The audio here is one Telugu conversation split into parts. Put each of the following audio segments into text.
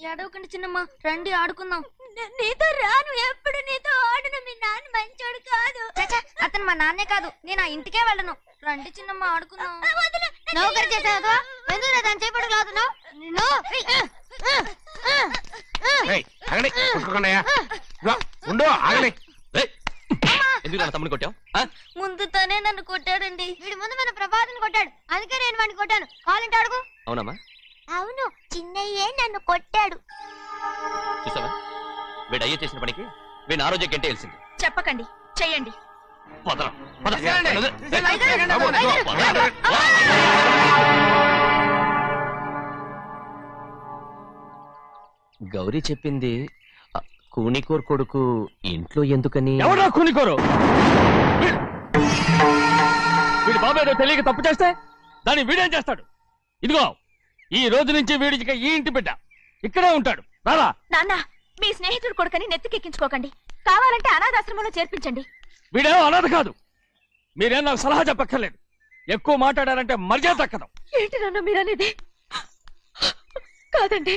ఏడవకండి చిన్నమ్మ, రండి ఆడుకుందాం. నీతో రాను, ఎప్పుడు నీతో ఆడను. మీ నాన్న మంచోడు కాదు. అతను మా నాన్నే కాదు, నేను ఆ ఇంటికే వెళ్ళను. రండి చిన్నమ్మ ఆడుకుందాం. నౌకరు చేసావు ఎందుకు దాని చేపడు లాదున్నావు? తమ్ముని కొట్టావు? ముందు తనే నన్ను కొట్టాడండి. వీడి ముందు మన ప్రభాతం కొట్టాడు, అందుకే నేను వాడిని కొట్టాను. కావాలంటే అడుగు. అవునమ్మా? అవును, చిన్నయ్యే నన్ను కొట్టాడు. చూసావా, వీడు అయ్యే చేసిన పనికి వీడిని ఆ రోజే గంటే తెలిసింది. చెప్పకండి, చెయ్యండి. గౌరీ చెప్పింది కూనికోర్ కొడుకు ఇంట్లో ఎందుకని. ఎవరా కూనికోరు? వీడి బాబు ఏదో తెలియక తప్పు చేస్తే దాన్ని వీడేం చేస్తాడు? ఇదిగో, ఈ రోజు నుంచి వీడికి ఈ ఇంటి బిడ్డ ఇక్కడే ఉంటాడు. రారా. నాన్న, మీ స్నేహితుడు కొడుకని నెత్తికెక్కించుకోకండి. కావాలంటే అనాథాశ్రమంలో చేర్పించండి. వీడేమో అనాథ కాదు. మీరేం నాకు సలహా చెప్పక్కర్లేదు. ఎక్కువ మాట్లాడారంటే మర్యాద దక్కదు. ఏంటి నాన్న మీరనేది? కాదండి,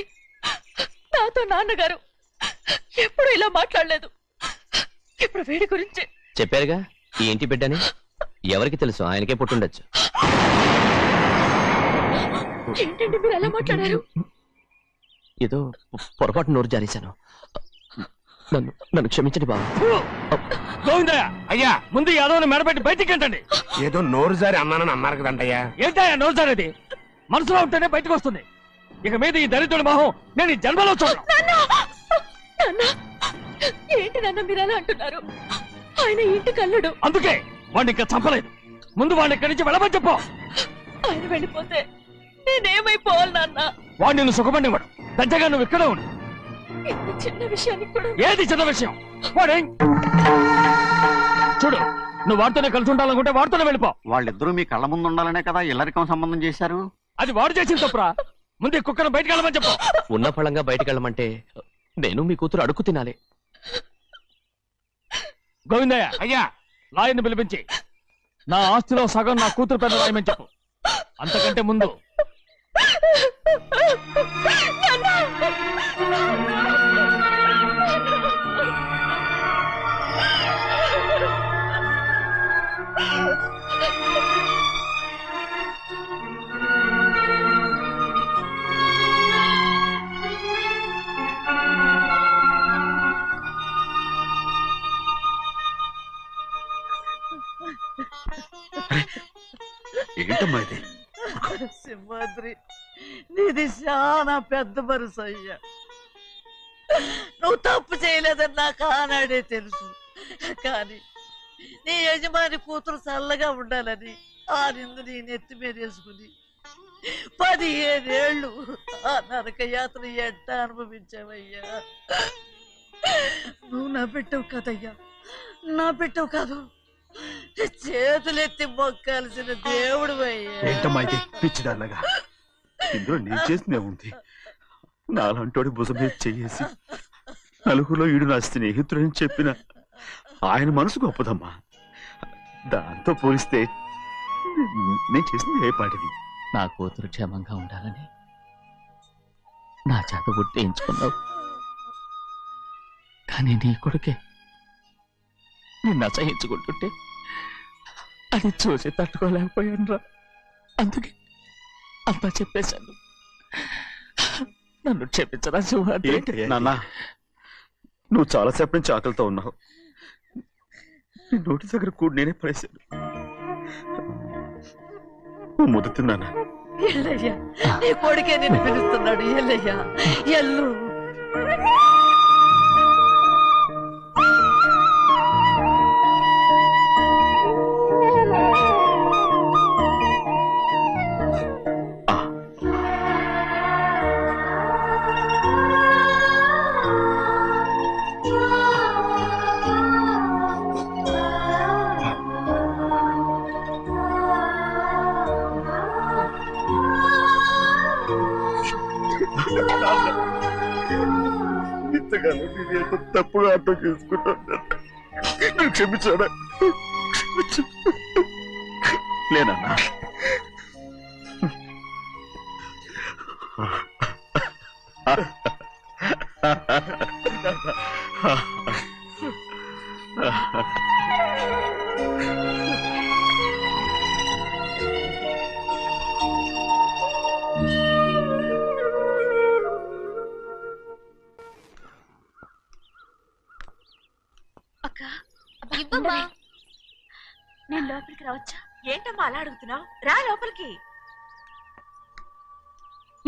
నాతో నాన్నగారు ఎప్పుడు ఇలా మాట్లాడలేదు. ఇప్పుడు వీడి గురించి చెప్పారుగా ఈ ఇంటి బిడ్డని. ఎవరికి తెలుసు, ఆయనకే పుట్టుండొచ్చు. ఏంటండి మీరు ఎలా మాట్లాడారు? ఏదో పొరపాటు నోరు జారేశాను. నన్ను క్షమించండి బాబు. గోవిందయ్య, అయ్యా ముందు యాదవ్ని మెడబెట్టి బయటికి ఏంటండి. ఏదో నోరు జారి అన్నానని అన్నారు కదంటయ్యా. ఏంటయ్యా నోరు జారేది? మనసులో ఉంటేనే బయటకు వస్తుంది. ఇక మీద ఈ దరిద్రుడి మొహం నేను ఈ జన్మలో చూడను. ఏంటి నాన్న మీరు ఎలా అంటున్నారు? ఆయన ఇంటి కల్లుడు. అందుకే వాడిని ఇంకా చంపలేదు. ముందు వాడిని ఇక్కడి నుంచి వెళ్ళమని చెప్పు. ఆయన వెళ్ళిపోతే నేనేమైపోవాలి నాన్న? వాడిని నువ్వు సుఖపడివాడు. పెద్దగా నువ్వు ఇక్కడే ఉండు. ఇంత చిన్న విషయానికి కూడా. ఏది చిన్న విషయం? వాడేం చూడు, నువ్వు వాడితోనే కలిసి ఉండాలనుకుంటే వాడితోనే వెళ్ళిపో. వాళ్ళిద్దరూ మీ కళ్ళ ముందు ఉండాలనే కదా ఇల్లరికం సంబంధం చేశారు. అది వాడు చేసిన తప్పురా. ముందు ఈ కుక్కను బయటకు వెళ్ళమని చెప్పు. ఉన్న ఫలంగా బయటకు వెళ్ళమంటే నేను మీ కూతురు అడుగు తినాలి. గోవిందయ్య, అయ్యా లాయర్ని పిలిపించి నా ఆస్తిలో సగం నా కూతురు పెద్ద రాయమని చెప్పు. అంతకంటే ముందు ఏంటమ్మా ఇది? సింహాద్రి, నీది చాలా పెద్ద మనసు అయ్యా. నువ్వు తప్పు చేయలేదని నాకు ఆనాడే తెలుసు. కానీ నీ యజమాని కూతురు చల్లగా ఉండాలని ఆ నిందు నీ నెత్తి మీద వేసుకుని 15 ఏళ్ళు ఆ నరక యాత్ర ఎట్ట అనుభవించావయ్యా. నువ్వు నా పెట్టవు కదయ్యా, నా పెట్టవు కాదు, చేతులెత్తి మొక్కాల్సిన దేవుడు అయ్యా. ఏంటమ్మా ఇది పిచ్చిదాన్నగా? ఇందులో నేను చేసినే ఉంది. నాలంటోడి భుజం మీద చేసి నలుగురిలో ఈడు నా స్నేహితుడని చెప్పిన ఆయన మనసు గొప్పదమ్మా. దాంతో పోలిస్తే నేను చేసింది ఏ పాటిది? నా కూతురు క్షేమంగా ఉండాలని నా చేత గుర్తించుకున్నావు. కానీ నీ కొడుకే నిన్ను అసహించుకుంటుంటే అది చూసి తట్టుకోలేకపోయాను రా. అందుకే అంతా చెప్పేశాను. నన్ను క్షమించరా సింహాద్రి. నాన్న, నువ్వు చాలాసేపు నుంచి ఆకలితో ఉన్నావు. నీ నోటి దగ్గర కూడా నేనే పడేశాను. ముద్దు తిన్నానా? ఎల్లయ్యా, నీ కొడుకే నిన్ను పిలుస్తున్నాడు. ఎల్లయ్యా, ఎల్లు. ఇంతకాలం నేను ఎంత తప్పుగా అర్థం చేసుకుంటాను. నువ్వు క్షమించాడా? లేనన్నా. అక్క ఇవ్వమ్మా. నేను లోపలికి రావచ్చా? ఏంటమ్మా అలా అడుగుతున్నావు? రా లోపలికి.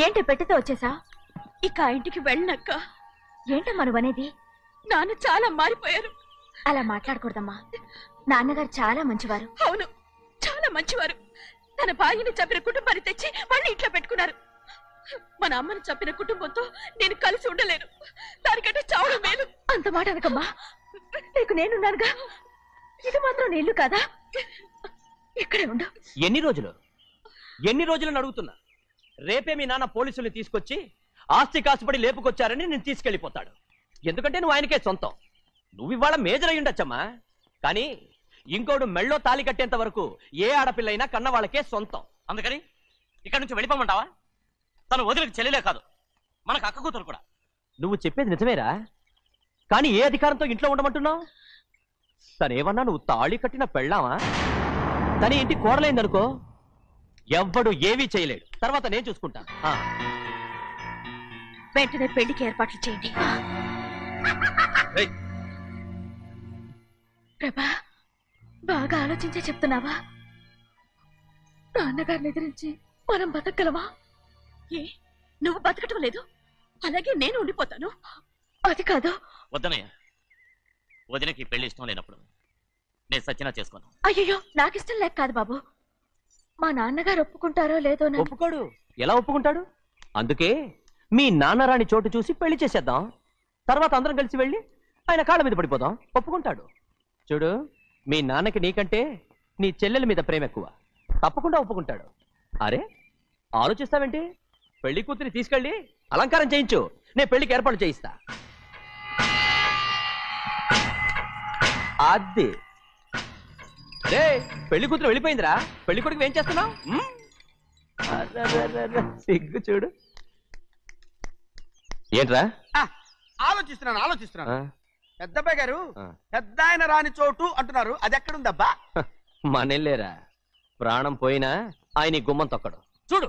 ఏంటి పెట్టితే వచ్చేసా? ఇక ఆ ఇంటికి వెళ్ళనక్క. ఏంటమ్మా నువ్వు అనేది? నాన్న చాలా మారిపోయారు. అలా మాట్లాడకూడదమ్మా. నాన్నగారు చాలా మంచివారు. అవును, చాలా మంచివారు. తన భార్యని చంపిన కుటుంబాన్ని తెచ్చి మళ్ళీ ఇంట్లో పెట్టుకున్నారు. మన అమ్మని చంపిన కుటుంబంతో నేను కలిసి ఉండలేను. దానికంటే చావడం మేలు. అంత మాట అనకమ్మా. నీకు నేనున్నానుగా. ఇది మాత్రం నీళ్లు కాదా? ఇక్కడే ఉండు. ఎన్ని రోజులను అడుగుతున్నా. రేపే మీ నాన్న పోలీసుల్ని తీసుకొచ్చి ఆస్తి కాసుపడి లేపుకొచ్చారని నేను తీసుకెళ్లిపోతాడు. ఎందుకంటే నువ్వు ఆయనకే సొంతం. నువ్వు ఇవాళ మేజర్ అయి ఉండొచ్చమ్మా, కానీ ఇంకోడు మెళ్ళో తాళి కట్టేంత వరకు ఏ ఆడపిల్లైనా కన్న వాళ్ళకే సొంతం. అందుకని ఇక్కడి నుంచి వెళ్ళిపోమంటావా? తను వదిలికి చెల్లెలే కాదు, మనకు అక్క కూతురు కూడా. నువ్వు చెప్పేది నిజమేరా, కానీ ఏ అధికారంతో ఇంట్లో ఉండమంటున్నావు? తనేమన్నా నువ్వు తాళి కట్టిన పెళ్ళావా? తన ఇంటి కోడలైందనుకో, ఎవ్వడు ఏవీ చేయలేడు. తర్వాత నేను చూసుకుంటా. వెంటనే పెళ్లికి ఏర్పాట్లు చేయండి. ప్రభా, బాగా ఆలోచించే చెప్తున్నావా? నాన్నగారిని ఎదిరించి మనం బతకగలవా? ఏ, నువ్వు బతకటం లేదు, అలాగే నేను ఉండిపోతాను. అది కాదు. వద్దనయ్య, వదినకి పెళ్లి ఇష్టం లేనప్పుడు నేను సచ్చినా చేసుకోను. అయ్యో, నాకిష్టం లేక కాదు బాబు. మా నాన్నగారు ఒప్పుకుంటారో లేదో. ఒప్పుకోడు. ఎలా ఒప్పుకుంటాడు? అందుకే మీ నాన్నరాని చోటు చూసి పెళ్లి చేసేద్దాం. తర్వాత అందరం కలిసి వెళ్ళి ఆయన కాళ్ళ మీద పడిపోదాం. ఒప్పుకుంటాడు. చూడు, మీ నాన్నకి నీకంటే నీ చెల్లెల మీద ప్రేమ ఎక్కువ. తప్పకుండా ఒప్పుకుంటాడు. అరే, ఆలోచిస్తావేంటి? పెళ్లి కూతురి తీసుకెళ్ళి అలంకారం చేయించు, నేను పెళ్లికి ఏర్పాటు చేయిస్తా. అది రే, పెళ్లి కూతురు వెళ్ళిపోయిందిరా. పెళ్లి కొడుకు ఏం చేస్తున్నావు? సిగ్గు చూడు. ఏంట్రా? ఆలోచిస్తున్నాను. పెద్దబ్బాయి గారు పెద్ద ఆయన రాని చోటు అంటున్నారు, అది ఎక్కడుందబ్బా? మనెళ్ళేరా, ప్రాణం పోయినా ఆయన గుమ్మం తొక్కడు. చూడు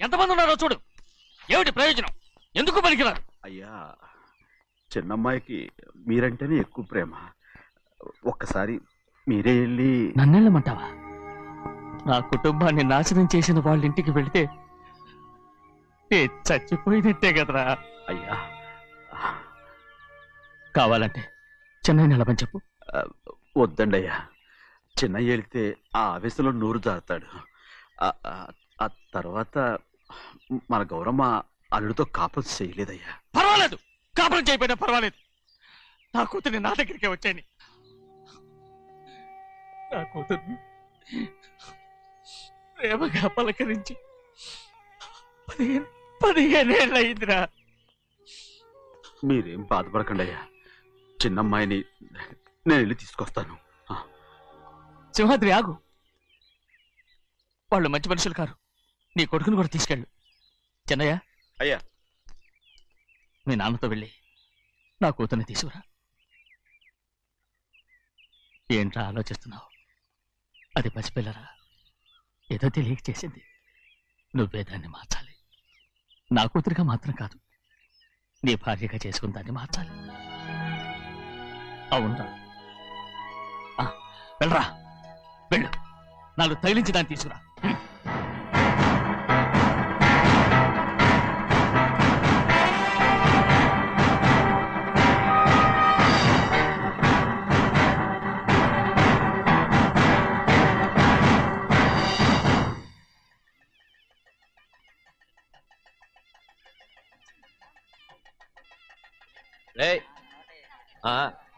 ఎంతమంది ఉన్నారో చూడు. ఏమిటి ప్రయోజనం? ఎందుకు పనికిరారు? అయ్యా, చిన్నమ్మాయికి మీరంటేనే ఎక్కువ ప్రేమ. ఒక్కసారి మీరే వెళ్ళి. నన్నెళ్ళమంటావా? నా కుటుంబాన్ని నాశనం చేసిన వాళ్ళ ఇంటికి వెళితే చచ్చిపోయినట్టే కదరా. అయ్యా, కావాలంటే చెన్నై నిలబని చెప్పు. వద్దండి అయ్యా, చిన్నయ్య వెళితే ఆ ఆవేశంలో నోరు జారుతాడు. ఆ తర్వాత మన గౌరమ్మ అల్లుడితో కాపురం చేయలేదయ్యా. పర్వాలేదు, కాపురం చేయకపోయినా పర్వాలేదు. నా కూతుర్ని నా దగ్గరికే వచ్చాయని. నా కూతుర్ని ప్రేమగా పలకరించి 15 ఏళ్ళు అయిందిరా. మీరేం బాధపడకండి అయ్యా, చిన్నమ్మాయిని నేను వెళ్ళి తీసుకొస్తాను. సింహాద్రి ఆగు. వాళ్ళు మంచి మనుషులు కారు. నీ కొడుకుని కూడా తీసుకెళ్ళు. చెన్నయ్య, అయ్యా, మీ నాన్నతో వెళ్ళి నా కూతుర్ని తీసుకురా. ఏంట్రా ఆలోచిస్తున్నావు? అది పసిపిల్లరా, ఏదో తెలియక చేసింది. నువ్వే దాన్ని మార్చాలి. నా కూతురిగా మాత్రం కాదు, నీ భార్యగా చేసుకుని దాన్ని మార్చాలి. అవునరా? వెళ్ళరా, వెళ్ళు. నాలుగు తగిలించి దాన్ని తీసుకురా.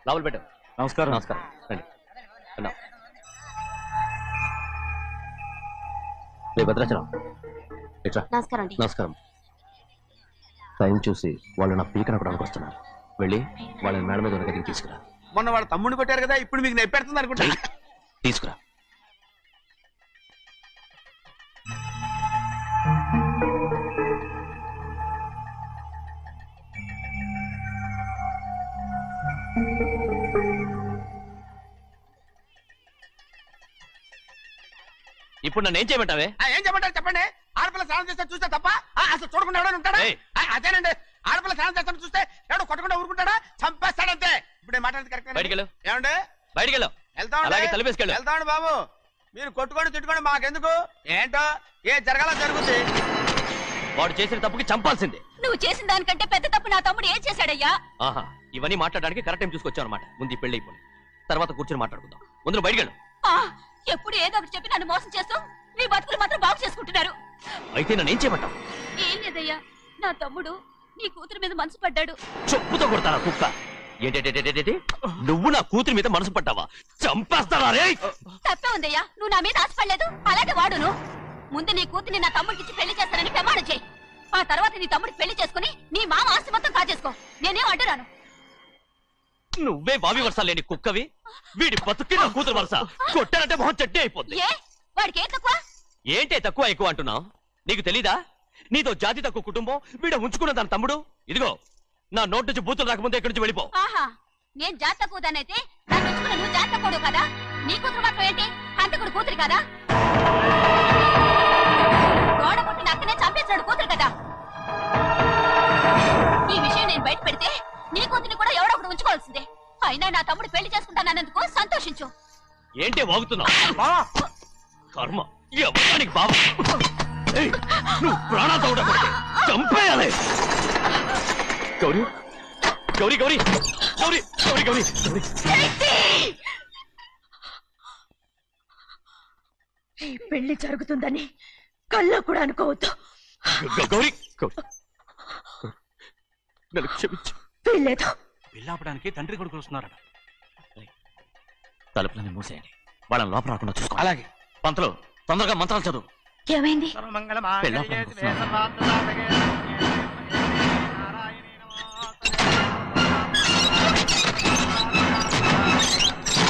లోపల పెట్టు. నమస్కారం. నమస్కారం. రండి. భద్రాచలం ఇట్రా. నమస్కారం అండి. నమస్కారం. టైం చూసి వాళ్ళు నా పీకన కూడా వస్తున్నారు. వెళ్ళి వాళ్ళని మేడ మీద ఉన్న గదికి తీసుకురా. మొన్న వాళ్ళ తమ్ముడిని కొట్టారు కదా, ఇప్పుడు మీకు నెప్పెడుతుంది అనుకుంటా. తీసుకురా. ఇప్పుడు నన్ను ఏం చేయమంటావే? ఏం చెప్పంటారు చెప్పండి. ఆడపిల్ల స్నానం చేస్తే చూస్తే తప్ప అసలు చూడకుండా ఎవడైనా ఉంటాడా? అదేనండి, ఆడపిల్ల స్నానం చేస్తాను చూస్తే ఎవడో కొట్టకుండా ఊరుకుంటాడా? చంపేస్తాడంతే. ఇప్పుడు నేను మాట్లాడేది కరెక్ట్. బయటికి వెళ్ళు. ఏమండి? బయటికి వెళ్ళు. వెళ్తామండి బాబు. మీరు కొట్టుకొని తిట్టుకోండి, మాకెందుకు? ఏంటో ఏ జరగాలో జరుగుతుంది. వాడు చేసిన తప్పుకి చంపాల్సిందే. నువ్వు చేసిన దానికంటే పెద్ద తప్పు నా తమ్ముడు ఏం చేశాడయ్యా? ఆహా, ఇవన్నీ మాట్లాడడానికి కరెక్ట్ టైం చూసుకొచ్చావు అనమాట. ముందు పెళ్లి అయిపోయి తర్వాత కూర్చొని మాట్లాడుకుందాం. ముందు బయటికి వెళ్ళు. ఎప్పుడు ఏదో ఒకటి చెప్పి నన్ను మోసం చేస్తూ మీ బతుకులు మాత్రం బాగు చేసుకుంటున్నారు. అయితే నన్ను ఏం చేయమంటావు? ఏం లేదయ్యా, నా తమ్ముడు నీ కూతురు మీద మనసు పడ్డాడు. చెప్పుతో కొడతారా కుక్క? ఏంటంటే నువ్వు నా కూతురి మీద మనసు పడ్డావా? చంపేస్తారా రే? తప్పే ఉందయ్యా, నువ్వు నా మీద ఆశపడలేదు, అలాగే వాడును. ముందు నీ కూతుర్ని నా తమ్ముడికి పెళ్లి చేస్తానని ప్రమాణం చేయి. ఆ తర్వాత నీ తమ్ముడికి పెళ్లి చేసుకుని నీ మామ ఆస్తి మొత్తం కాజేసుకో. నేనేం అడ్డురాను. నువ్వే వావి వరుస లేని కుక్కవి. వీడి బతుక్కి నా కూతురు వరుస. కొట్టానంటే మొహం చెట్టే అయిపోద్ది. వాడికి ఏం తక్కువ? ఏంటే తక్కువ ఎక్కువ అంటున్నావు? నీకు తెలీదా? నీతో జాతి తక్కువ కుటుంబం వీడ ఉంచుకున్న దాని తమ్ముడు. ఇదిగో నా నోటి నుంచి బూతులు రాకముందే ఇక్కడి నుంచి వెళ్ళిపో. ఆహా, నేను జాతి తక్కువదానైతే నన్ను ఉంచుకున్న నువ్వు జాతి తక్కువ కదా? నీ కూతురు మాత్రం ఏంటి? హంతకుడు కూతురు కదా? గోడ పుట్టిన అక్కనే చంపేశాడు కూతురు కదా? ఈ విషయం నేను బయట పెడితే నీ కూతురిని కూడా ఎవడో ఒకడు ఉంచుకోవాల్సిందే. అయినా నా తమ్ముడు పెళ్లి చేసుకుంటానన్నందుకు సంతోషించు. ఏంటే వాగుతున్నావు? కర్మ ఎవరికి బాబా. నువ్వు ప్రాణాలతో ఉండకూడదు, చంపేయాలి. గౌరీ గౌరీ గౌరీ గౌరీ గౌరీ గౌరీ ఈ పెళ్లి జరుగుతుందని కళ్ళ కూడా అనుకోవద్దు. గౌరీ నన్ను క్షమించు. వీల్లేదు. పెళ్ళాపడానికి తండ్రి కొడుకులు వస్తున్నారట. తలుపులని మూసేయండి, వాళ్ళని లోపల రాకుండా చూసుకో. అలాగే. పంతులు తొందరగా మంత్రాలు చదువు. ఏమైంది?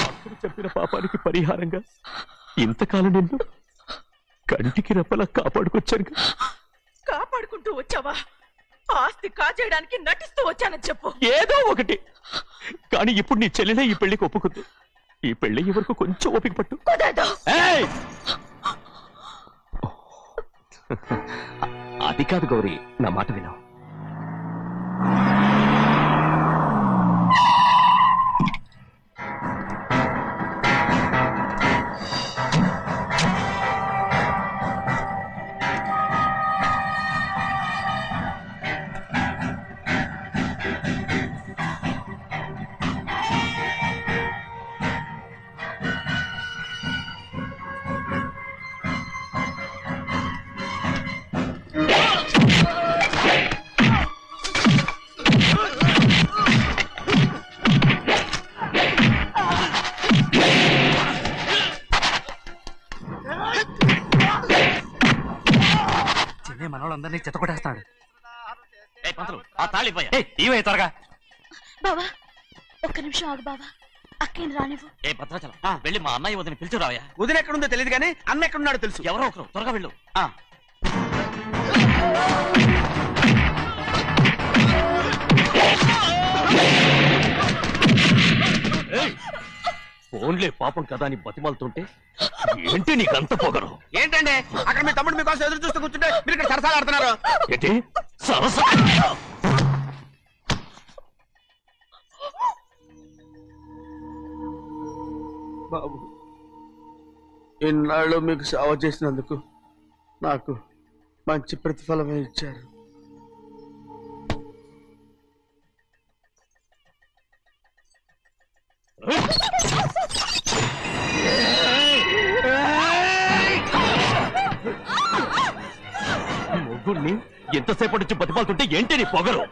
అప్పుడు చెప్పిన పాపానికి పరిహారంగా ఇంతకాలం నిన్ను కంటికి రెప్పలా కాపాడుకొచ్చాను. కాపాడుకుంటూ వచ్చావా? ఆస్తి కాజేయడానికి నటిస్తూ వచ్చానని చెప్పు. ఏదో ఒకటి. కానీ ఇప్పుడు నీ చెల్లెలే ఈ పెళ్లికి ఒప్పుకుంది. ఈ పెళ్లి వరకు కొంచెం ఓపిక పట్టు. అది కాదు గౌరీ, నా మాట విను. మనోళ్ళందరినీ చెత్తకొట్టేస్తాడు. త్వరగా బావా, ఒక్క నిమిషం ఆగు బావా. అక్కేం రానివ్వు. ఏ భద్రాచలం వెళ్ళి మా అన్నయ్య వదిన పిలిచిరావయ్యా. వదిన ఎక్కడుందో తెలియదు కానీ అన్న ఎక్కడున్నాడో తెలుసు. ఎవరో ఒకరు త్వరగా వెళ్ళు. ఫోన్లే పాపం కదా అని బతిమాలుతుంటే ఏంటి నీకంత పొగరు? ఏంటండి అక్కడ మీ తమ్ముడు మీకోసం ఎదురు చూస్తూ కూర్చుంటే మీరు ఇక్కడ సరసాలు ఆడుతున్నారు. ఏంటి సరసా? బాబు, ఇన్నాళ్ళు మీకు సేవ చేసినందుకు నాకు మంచి ప్రతిఫలమే ఇచ్చారు. మొగ్గుడిని ఎంతసేపటి నుంచి బతిమాలుతుంటే ఏంటి నీ పొగరు?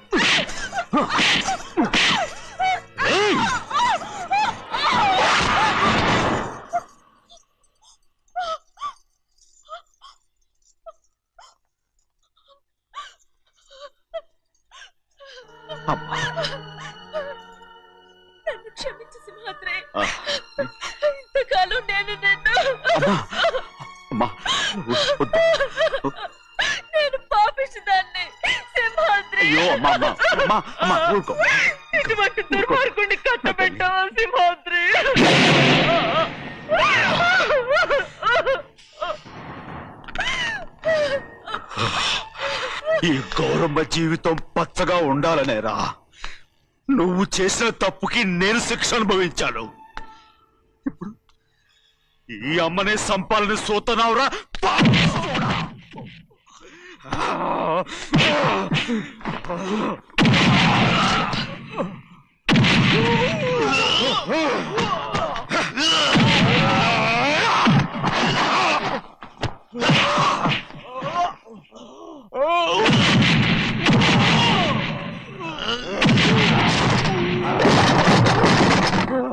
నన్ను క్షమించు సింహాద్రి. ఇంతకాలం నేను నేను పాపించదాన్ని సింహాద్రి. ఇటువంటి దుర్మార్గుడిని కట్టబెట్టావా సింహాద్రి? ఈ గౌరమ్మ జీవితం పచ్చగా ఉండాలనేరా నువ్వు చేసిన తప్పుకి నేను శిక్ష అనుభవించాను. ఇప్పుడు ఈ అమ్మనే సంపాలని సోతనావురా.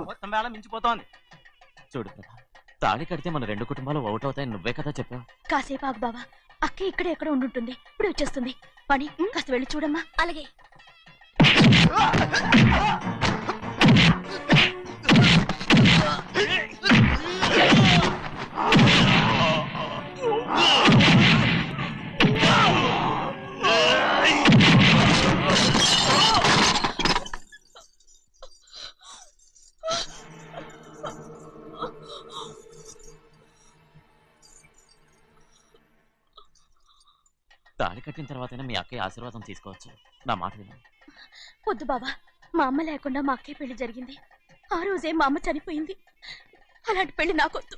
మొత్తం వేళ మించిపోతోంది. చూడు ప్రభా, తాళి కడితే మన రెండు కుటుంబాలు అవుట్ అవుతాయని నువ్వే కదా చెప్పావు. కాసేపు ఆగు బావా, అక్క ఇక్కడే ఎక్కడ ఉండుంటుంది, ఇప్పుడు వచ్చేస్తుంది. పని కాస్త వెళ్ళి చూడమ్మా. అలాగే. తాళి కట్టిన తర్వాతైనా మీ అక్కయ్య ఆశీర్వాదం తీసుకోవచ్చు. నా మాట విను. వద్దు బావా, మా అమ్మ లేకుండా మా అక్కయ్య పెళ్లి జరిగింది. ఆ రోజే మా అమ్మ చనిపోయింది. అలాంటి పెళ్లి నాకొద్దు.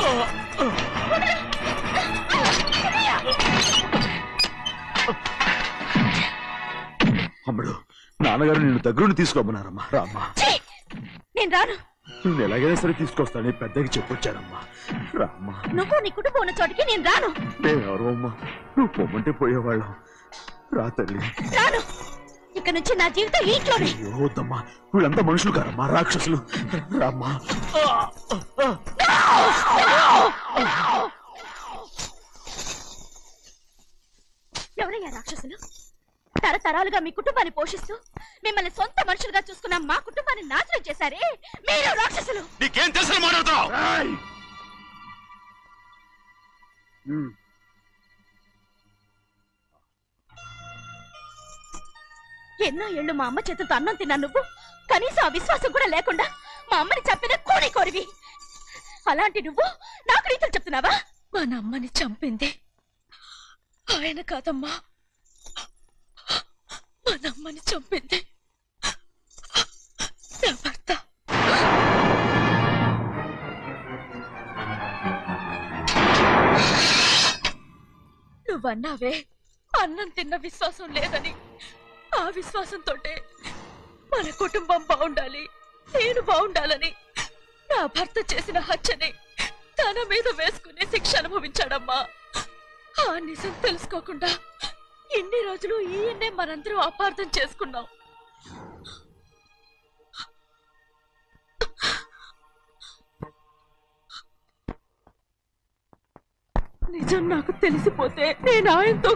బావా, అమ్మడు, నాన్నగారు నిన్ను దగ్గరుండి తీసుకోమన్నారమ్మా. రామ్మా. నేను రాను. నువ్వు ఎలాగైనా సరే తీసుకొస్తానని పెద్దకి చెప్పొచ్చానమ్మా. రామ్మా. నువ్వు నీ కుటుంబం ఉన్న చోటికి నేను రాను. మేమెవరో అమ్మా, నువ్వు పొమ్మంటే పోయేవాళ్ళం. రా తల్లి. రాను. ఇక నుంచి నా జీవితం ఇంట్లోనే. వద్దమ్మా, వీళ్ళంతా మనుషులు కారమ్మా, రాక్షసులు. రామ్మా. ఎవరయ్యా రాక్షసులు? తరతరాలుగా మీ కుటుంబాన్ని పోషిస్తూ మిమ్మల్ని సొంత మనుషులుగా చూసుకున్న మా కుటుంబాన్ని నాశనం చేశారే మీరు రాక్షసులు. నీకేం తెలుసు మాట్లాడతావు? ఎన్నో ఏళ్ళు మా అమ్మ చేతులతో అన్నం తిన్నా నువ్వు కనీసం ఆ విశ్వాసం కూడా లేకుండా మా అమ్మని చంపిన కోడి కోరివి. అలాంటి నువ్వు నాకు రీతులు చెప్తున్నావా? మా అమ్మని చంపింది ఆయన కాదమ్మా, మా అమ్మని చంపింది నా భర్త. నువ్వన్నావే అన్నం తిన్న విశ్వాసం లేదని. ఆ విశ్వాసంతో మన కుటుంబం బాగుండాలి, నేను బాగుండాలని నా భర్త చేసిన హత్యని తన మీద వేసుకునే శిక్ష అనుభవించాడమ్మా. ఆ నిజం తెలుసుకోకుండా ఇన్ని రోజులు ఈయన్నే మనందరూ అపార్థం చేసుకున్నాం. నిజం నాకు తెలిసిపోతే నేను ఆయనతో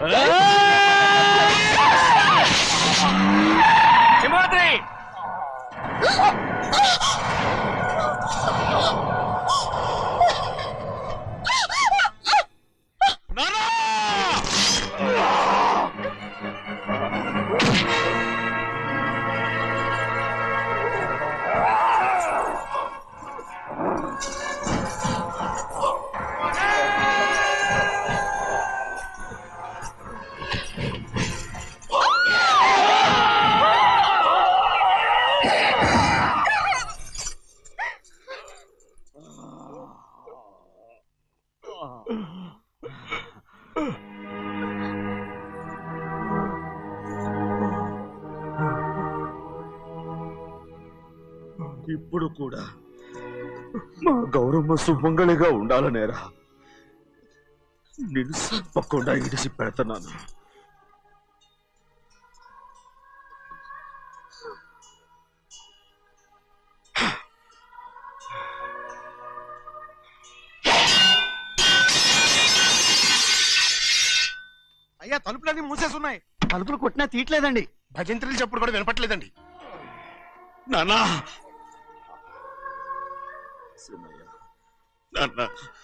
ఇప్పుడు కూడా మా గౌరమ్మ సుమంగళిగా ఉండాలనేరా నేను తప్పకుండా ఇడిసి పెడుతున్నాను. అయ్యా తలుపులన్నీ మూసేసున్నాయి. తలుపులు కొట్టినా తీయట్లేదండి. భజంత్రులు చెప్పుడు కూడా వినపట్లేదండి. నాన్నా నాన్న